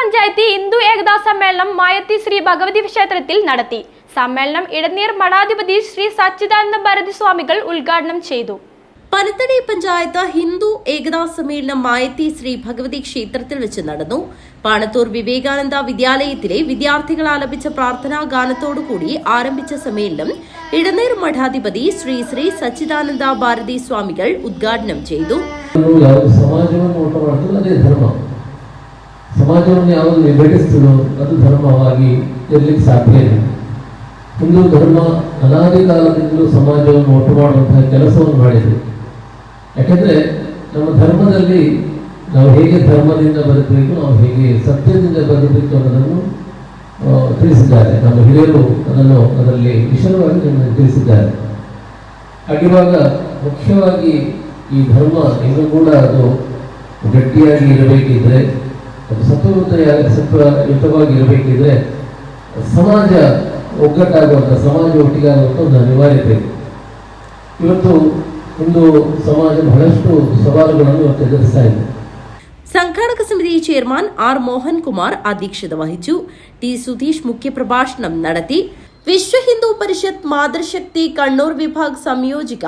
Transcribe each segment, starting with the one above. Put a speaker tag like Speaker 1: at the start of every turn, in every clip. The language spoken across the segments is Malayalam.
Speaker 1: പഞ്ചായത്ത് ഹിന്ദു ഏകതാ സമ്മേളനം മായത്തി ശ്രീ ഭഗവതി ക്ഷേത്രത്തിൽ നടത്തി. സമ്മേളനം ഇടനീർ മഠാധിപതി ശ്രീ സച്ചിദാനന്ദ ഭാരതി സ്വാമികൾ ഉദ്ഘാടനം ചെയ്തു.
Speaker 2: പനത്തടി പഞ്ചായത്ത് ഹിന്ദു ഏകതാ സമ്മേളനം മായത്തി ശ്രീ ഭഗവതി ക്ഷേത്രത്തിൽ വെച്ച് നടന്നു. പാണത്തൂർ വിവേകാനന്ദ വിദ്യാലയത്തിലെ വിദ്യാർത്ഥികൾ ആലപിച്ച പ്രാർത്ഥനാ ഗാനത്തോടുകൂടി ആരംഭിച്ച സമ്മേളനം ഇടനീർ മഠാധിപതി ശ്രീ ശ്രീ ಸಚ್ಚಿದಾನಂದ ಭಾರತಿ ಸ್ವಾಮಿಗಳು ಉದ್ಘಾಟನೆ ചെയ്തു.
Speaker 3: ಸಮಾಜವನ್ನು ಯಾವುದು ವಿಭಜಿಸುತ್ತದೋ ಅದು ಧರ್ಮವಾಗಿ ಇರಲಿಕ್ಕೆ ಸಾಧ್ಯ ಇಲ್ಲ. ಹಿಂದೂ ಧರ್ಮ ಅನಾದಿ ಕಾಲದಿಂದಲೂ ಸಮಾಜವನ್ನು ಒಟ್ಟು ಮಾಡುವಂತಹ ಕೆಲಸವನ್ನು ಮಾಡಿದೆ. ಯಾಕೆಂದರೆ ನಮ್ಮ ಧರ್ಮದಲ್ಲಿ ನಾವು ಹೇಗೆ ಧರ್ಮದಿಂದ ಬದುಕಬೇಕು, ನಾವು ಹೇಗೆ ಸತ್ಯದಿಂದ ಬದುಕಬೇಕು ಅನ್ನೋದನ್ನು ತಿಳಿಸಿದ್ದಾರೆ. ನಮ್ಮ ಹಿರಿಯರು ಅದರಲ್ಲಿ ವಿಶದವಾಗಿ ತಿಳಿಸಿದ್ದಾರೆ. ಹಾಗಿರುವಾಗ ಮುಖ್ಯವಾಗಿ ಈ ಧರ್ಮ ಇನ್ನೂ ಕೂಡ ಅದು ಗಟ್ಟಿಯಾಗಿ ಇರಬೇಕಿದ್ರೆ, ಅದು ಸತ್ವಯುತವಾಗಿ ಇರಬೇಕಿದ್ರೆ ಸಮಾಜ ಒಗ್ಗಟ್ಟಾಗುವಂಥ, ಸಮಾಜ ಒಟ್ಟಿಗಾಗುವಂಥ ಒಂದು ಅನಿವಾರ್ಯತೆ ಇದೆ. ಇವತ್ತು ಹಿಂದೂ ಸಮಾಜ ಬಹಳಷ್ಟು ಸವಾಲುಗಳನ್ನು ಇವತ್ತು ಎದುರಿಸ್ತಾ ಇದೆ.
Speaker 2: സംഘാടക സമിതി ചെയർമാൻ ആർ മോഹൻകുമാർ അധ്യക്ഷത വഹിച്ചു. ടി സുധീഷ് മുഖ്യപ്രഭാഷണം നടത്തി. വിശ്വ ഹിന്ദു പരിഷത്ത് മാതൃശക്തി കണ്ണൂർ വിഭാഗ് സംയോജിക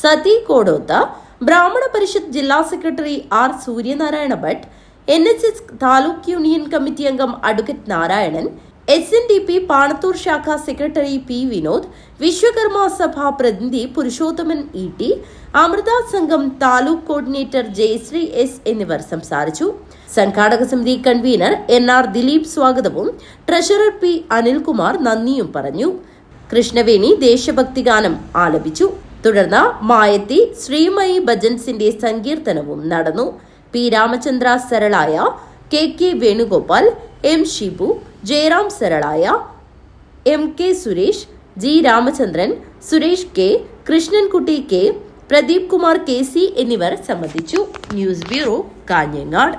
Speaker 2: സതി കോടോത്ത്, ബ്രാഹ്മണ പരിഷത്ത് ജില്ലാ secretary R Suryanarayana Bhat, NSS taluk union committee അംഗം അഡ്വക്കേറ്റ് നാരായണൻ, SNDP പാണത്തൂർ ശാഖ സെക്രട്ടറി പി വിനോദ്, വിശ്വകർമ്മ സഭ പ്രതിനിധി പുരുഷോത്തമൻ ET, അമൃത സംഘം താലൂക്ക് കോർഡിനേറ്റർ ജയശ്രീ S എന്നിവർ സംസാരിച്ചു. സംഘാടക സമിതി കൺവീനർ NR ദിലീപ് സ്വാഗതവും ട്രഷറർ P അനിൽകുമാർ നന്ദിയും പറഞ്ഞു. കൃഷ്ണവേണി ദേശഭക്തി ഗാനം ആലപിച്ചു. തുടർന്ന് മായത്തി ശ്രീമയി ഭജൻസിന്റെ സങ്കീർത്തനവും നടന്നു. P Ramachandra സരളായ, KK Venugopal, M Shibu, Jayaram സരളായ, MK Suresh, G Ramachandran, Suresh K, Krishnankutty K, Pradeep Kumar KC എന്നിവർ സംബന്ധിച്ചു. News bureau, Kanhangad.